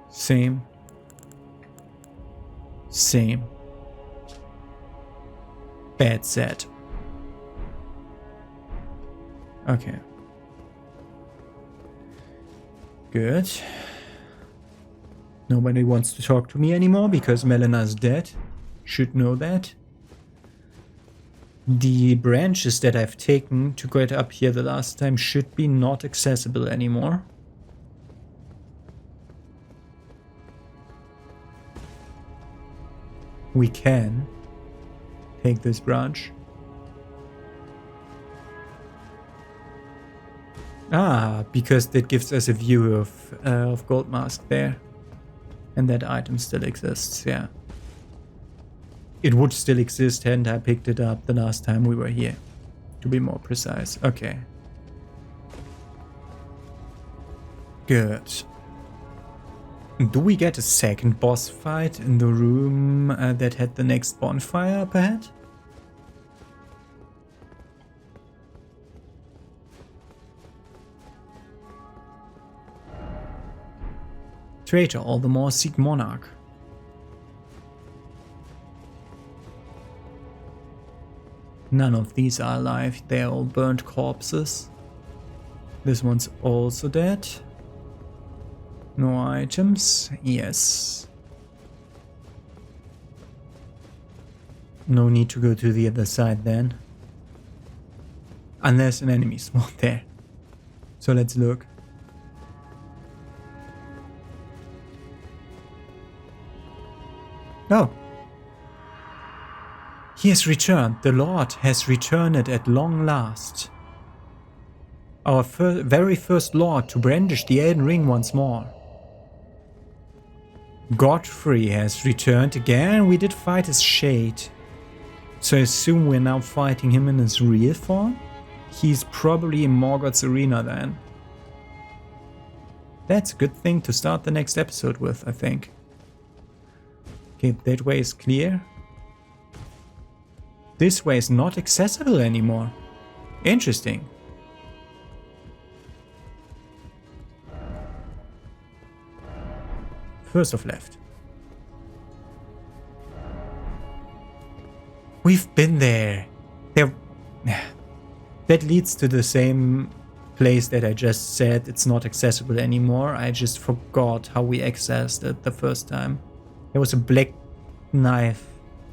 Same. Same. Bad set. Okay. Good. Nobody wants to talk to me anymore because Melena's dead. Should know that. The branches that I've taken to get up here the last time should be not accessible anymore. We can take this branch. Ah, because that gives us a view of Gold Mask there. And that item still exists, yeah. It would still exist hadn't I picked it up the last time we were here. To be more precise. Okay. Good. Do we get a second boss fight in the room that had the next bonfire up ahead? Traitor, all the more seek monarch. None of these are alive, they're all burnt corpses. This one's also dead. No items, yes. No need to go to the other side then. Unless an enemy spawned there. So let's look. No. He has returned. The Lord has returned at long last. Our very first Lord to brandish the Elden Ring once more. Godfrey has returned again. We did fight his shade. So I assume we're now fighting him in his real form? He's probably in Morgoth's arena then. That's a good thing to start the next episode with, I think. Okay, that way is clear. This way is not accessible anymore. Interesting. First of left. We've been there. That leads to the same place that I just said it's not accessible anymore. I just forgot how we accessed it the first time. There was a black knife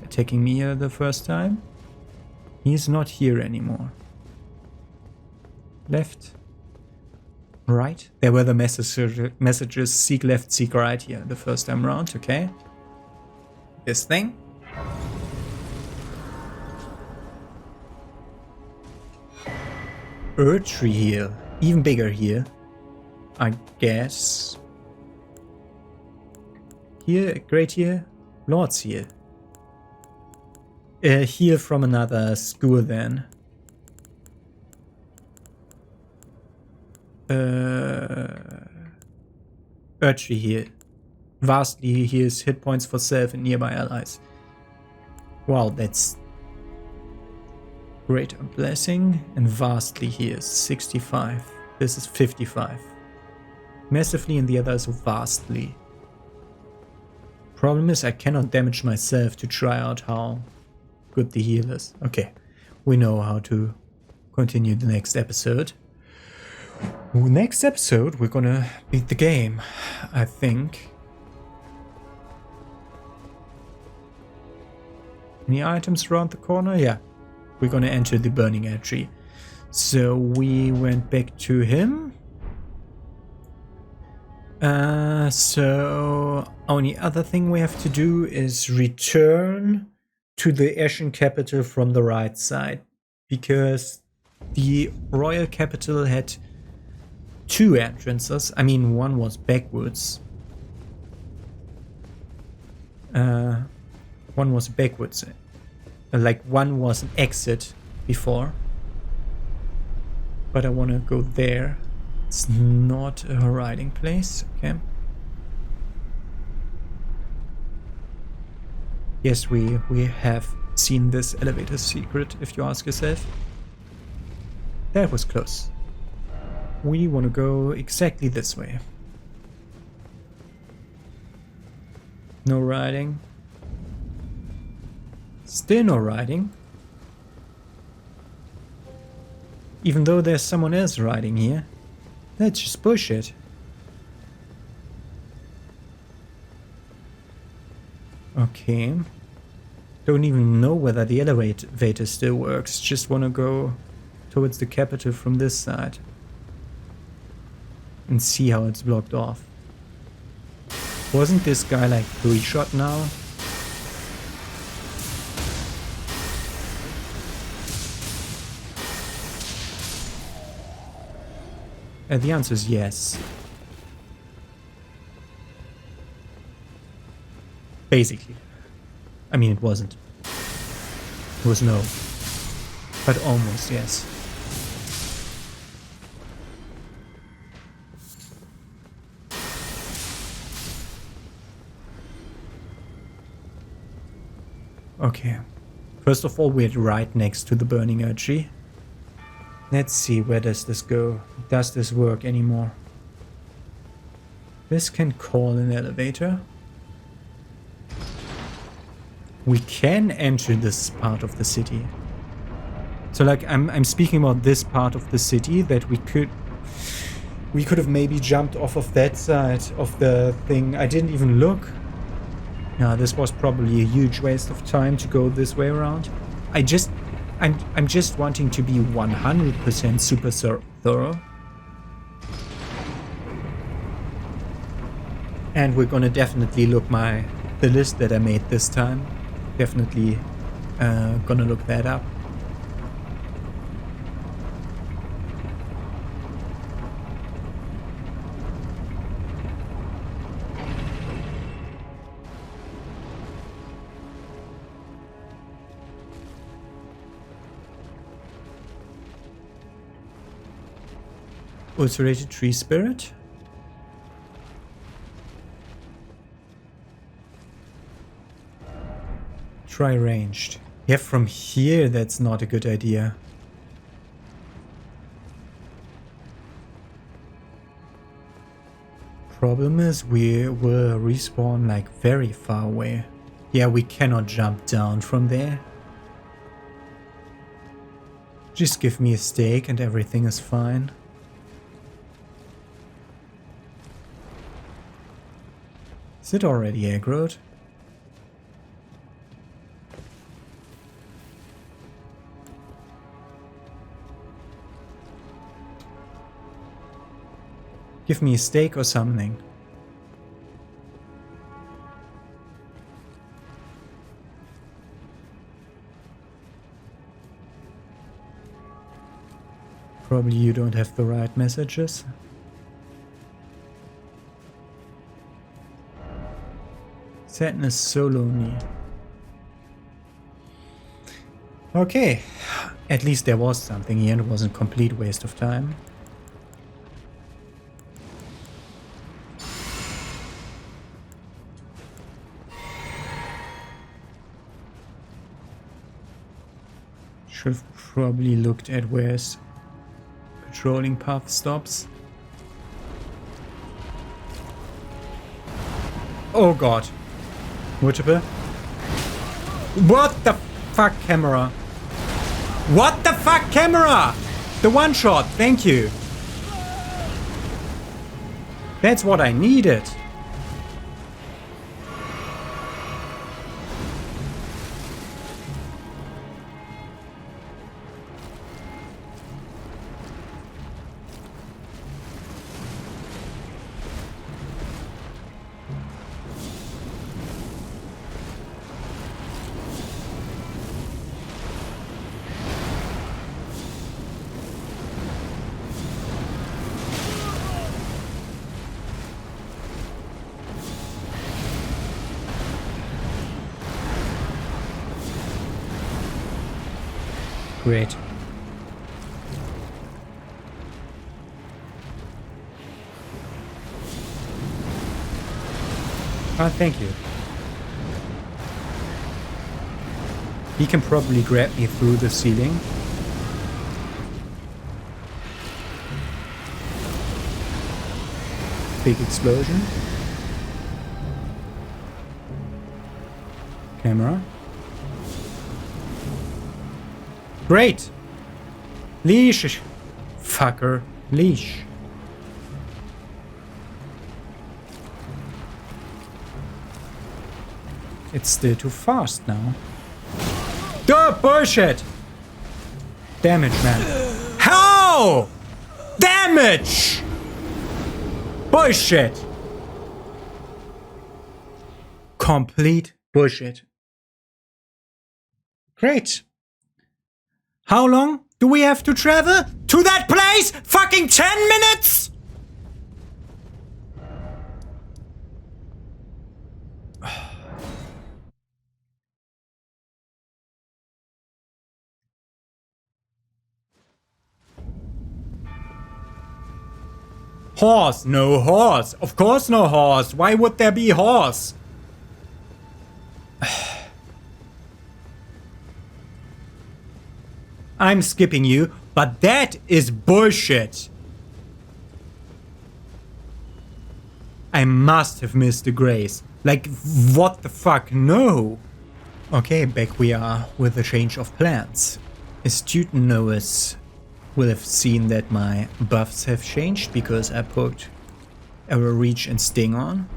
attacking me here the first time. He's not here anymore. Left. Right. There were the messages seek left, seek right here the first time around. Okay. This thing. Erdtree here. Even bigger here. I guess. Here, great here. Lord's here. Heal from another school then. Erdtree here. Vastly heals hit points for self and nearby allies. Wow, that's great. A blessing. And vastly heals 65. This is 55. Massively and the other is vastly. Problem is I cannot damage myself to try out how good the heal is. Okay, we know how to continue the next episode. Next episode we're gonna beat the game, I think. Any items around the corner? Yeah. We're gonna enter the burning entry. So we went back to him. So only other thing we have to do is return to the Ashen capital from the right side. Because the royal capital had 2 entrances. I mean, one was backwards. One was backwards. Like one was an exit before. But I want to go there. It's not a riding place. Okay. Yes, we have seen this elevator secret, if you ask yourself. That was close. We want to go exactly this way. No riding. Still no riding. Even though there's someone else riding here. That's just bullshit. Okay. Don't even know whether the elevator still works. Just want to go towards the capital from this side. And see how it's blocked off. Wasn't this guy like 3-shot now? The answer is yes. Basically. I mean, it wasn't. It was no. But almost yes. Okay. First of all, we're right next to the burning tree. Let's see, where does this go? Does this work anymore? This can call an elevator. We can enter this part of the city. So like I'm speaking about this part of the city that we could have maybe jumped off of that side of the thing. I didn't even look. Yeah, this was probably a huge waste of time to go this way around. I'm just wanting to be 100% super thorough. And we're gonna definitely look the list that I made this time. Definitely gonna look that up. Ulcerated tree spirit. Try ranged. Yeah, from here that's not a good idea. Problem is we will respawn like very far away. Yeah, we cannot jump down from there. Just give me a stake and everything is fine. Is it already aggroed? Give me a steak or something. Probably you don't have the right messages. Sadness so lonely. Okay, at least there was something here and it wasn't a complete waste of time. Should have probably looked at where's patrolling path stops. Oh god. Multiple. What the fuck, camera? What the fuck, camera? The one shot, thank you. That's what I needed. Great. Ah, thank you. He can probably grab me through the ceiling. Big explosion. Camera. Great! Leash! Fucker. Leash. It's still too fast now. Duh, bullshit! Damage, man. How? Damage! Bullshit! Complete bullshit. Great. How long do we have to travel to that place? Fucking 10 minutes? Horse, no horse. Of course no horse. Why would there be horse? I'm skipping you, but that is bullshit. I must have missed the grace. Like, what the fuck? No. Okay, back we are with a change of plans. Astute knowers will have seen that my buffs have changed because I put Arrow Reach and Sting on.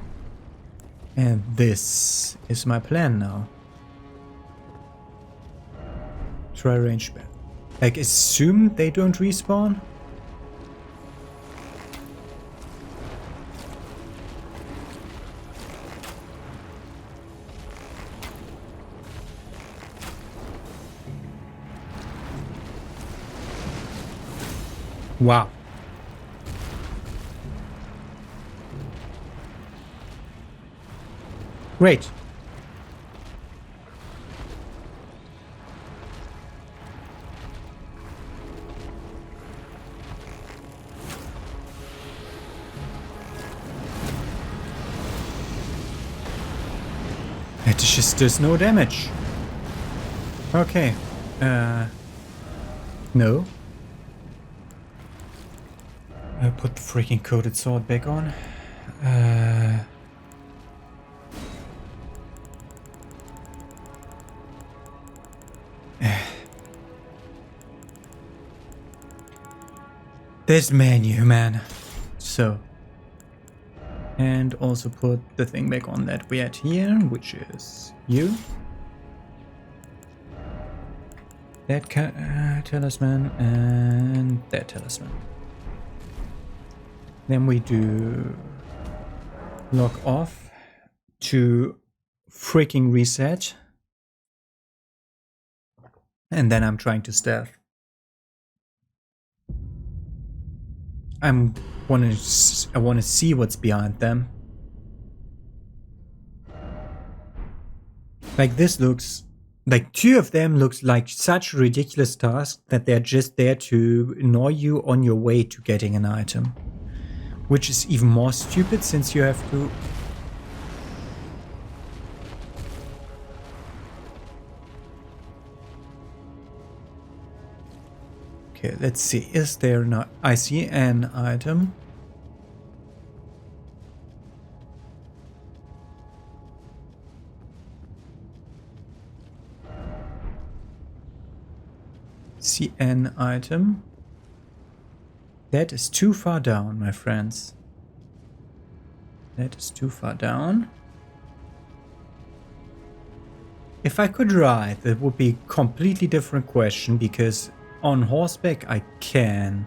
And this is my plan now. Try range back. Like, assume they don't respawn? Wow. Great. It just does no damage. Okay. No. I put the freaking coated sword back on. This menu, man. So. And also put the thing back on that we had here, which is you. That talisman and that talisman. Then we do lock off to freaking reset. And then I'm trying to stealth. I want to see what's behind them. Like, this looks like two of them looks like such a ridiculous task that they're just there to annoy you on your way to getting an item, which is even more stupid since you have to Okay, let's see. Is there not? I see an item. See an item. That is too far down, my friends. That is too far down. If I could ride, that would be a completely different question, because on horseback I can.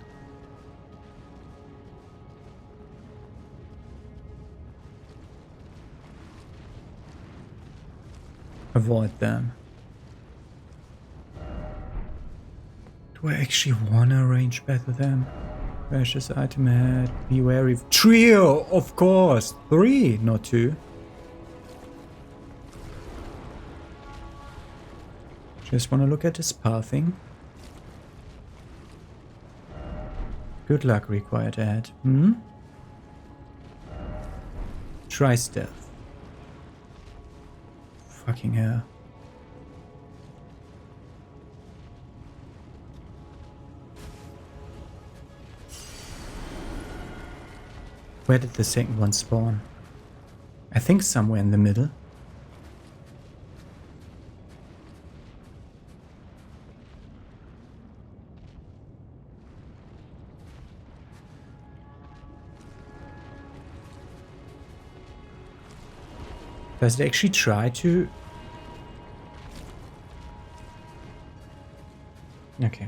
Avoid them. Do I actually want to arrange battle them? Precious item head. Be wary of trio, of course. 3, not 2. Just want to look at this pathing. Good luck required ahead. Try stealth. Fucking hell. Where did the second one spawn? I think somewhere in the middle. Does it actually try to? Okay.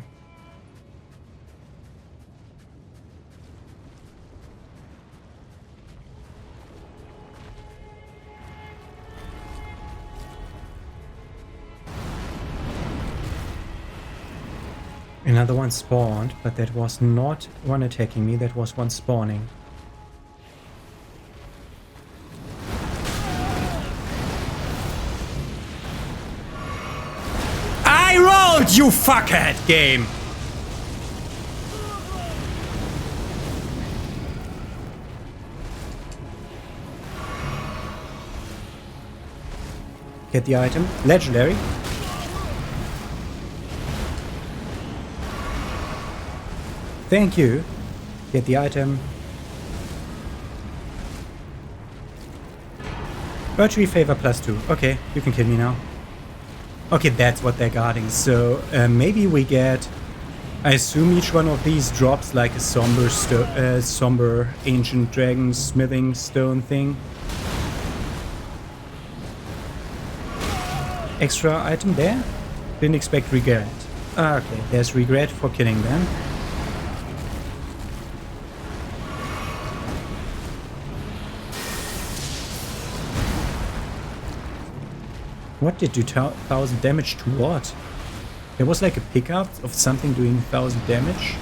Another one spawned, but that was not one attacking me, that was one spawning. I rolled, you fuckhead game! Get the item. Legendary. Thank you. Get the item. Virtue favor +2. Okay, you can kill me now. Okay, that's what they're guarding. So maybe we get... I assume each one of these drops like a somber ancient dragon smithing stone thing. Extra item there? Didn't expect regret. Okay, there's regret for killing them. What did do 1000 damage to what? There was like a pickup of something doing 1000 damage.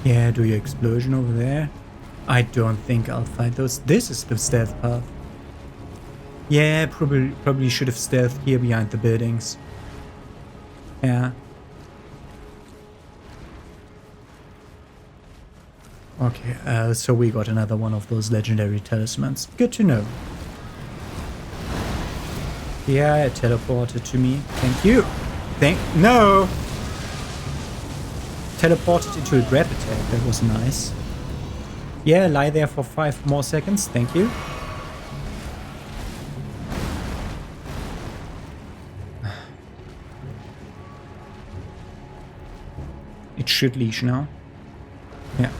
Yeah, do your explosion over there. I don't think I'll fight those. This is the stealth path. Yeah, probably should have stealthed here behind the buildings. Yeah. Okay, so we got another one of those legendary talismans. Good to know. Yeah, it teleported to me. Thank you. No! Teleported into a grab attack. That was nice. Yeah, lie there for 5 more seconds. Thank you. It should leash now. Yeah.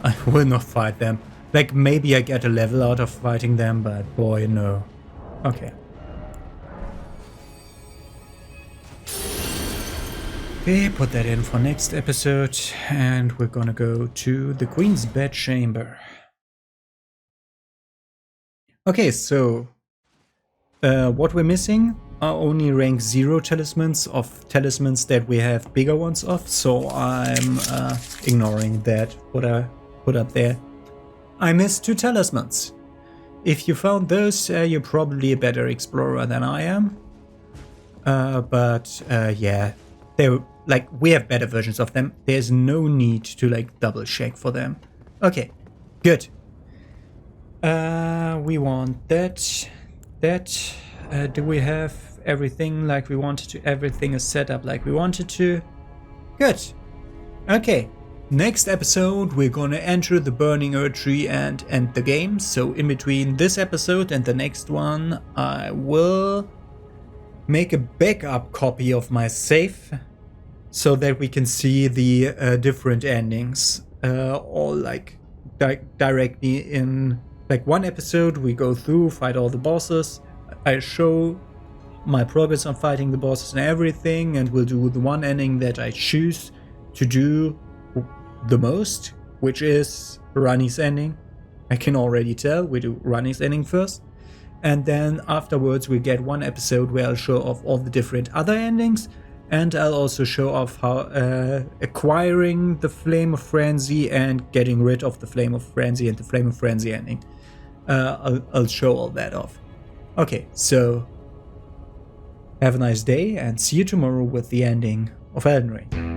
I will not fight them. Like, maybe I get a level out of fighting them, but boy, no. Okay. Okay, put that in for next episode, and we're gonna go to the Queen's Bedchamber. Okay, so what we're missing are only rank 0 talismans of talismans that we have bigger ones of, so I'm ignoring that, what I put up there. I missed 2 talismans. If you found those, you're probably a better explorer than I am. Yeah, they're like, we have better versions of them. There's no need to like double check for them. Okay, good. We want that. that, do we have everything like we wanted to? Everything is set up like we wanted to. Good. Okay. Next episode, we're gonna enter the Burning Earth Tree and end the game. So in between this episode and the next one, I will make a backup copy of my save so that we can see the different endings. All like directly in like one episode. We go through, fight all the bosses. I show my progress on fighting the bosses and everything, and we'll do the one ending that I choose to do the most, which is Ranni's ending. I can already tell we do Ranni's ending first, and then afterwards we get one episode where I'll show off all the different other endings, and I'll also show off how acquiring the Flame of Frenzy and getting rid of the Flame of Frenzy and the Flame of Frenzy ending. I'll show all that off. Okay, so have a nice day and see you tomorrow with the ending of Elden Ring.